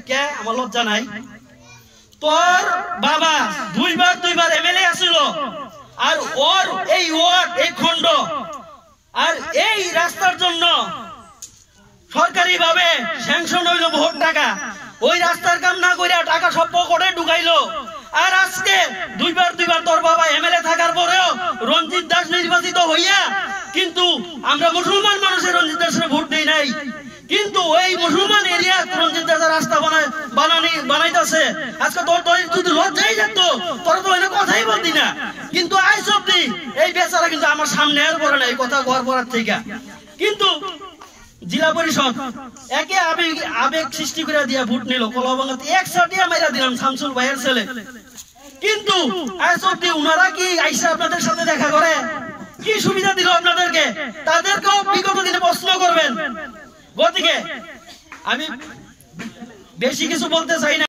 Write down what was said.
কে আমার লজ্জা নাই? তোর বাবা দুইবার এমএলএ আসিল, আর ওর এই ওয়ার্ড এই খন্ড আর এই রাস্তার জন্য সরকারি ভাবে স্যাংশন হইলো বহুত টাকা, ওই রাস্তার কাম না কইরা টাকা সব পকেটে ঢুকাইলো। আর আজকে দুইবার তোর বাবা এমএলএ থাকার পরেও রঞ্জিত দাস নির্বাচিত হইয়া, কিন্তু আমরা মুসলমান মানুষের রঞ্জিত দাসের ভোট দেই নাই, কিন্তু ওই মুসলমান এরিয়া রঞ্জিত দাসের রাস্তা বানাইতেছে। আজকে তোর যদি লজ্জাই যেত তোর তো ওইটা কথাই বলতি না, কিন্তু আইস অব্দি এই বেচারা কিন্তু আমার সামনে আর বলে না এই কথা ঘর পড়ার থেকে। কিন্তু জেলা পরিষদ একে আবেগ সৃষ্টি করে দিয়া ভোট নিল, কলাবাগাতে একসাথে মাইরা দিলাম শামসুল ভাইয়ের ছেলে। কিন্তু আজ অব্দি উনারা কি আইসা আপনাদের সাথে দেখা করে? কি সুবিধা দিল আপনাদেরকে? তাদেরকেও বিগত দিনে প্রশ্ন করবেন। গতিকে আমি বেশি কিছু বলতে চাই না।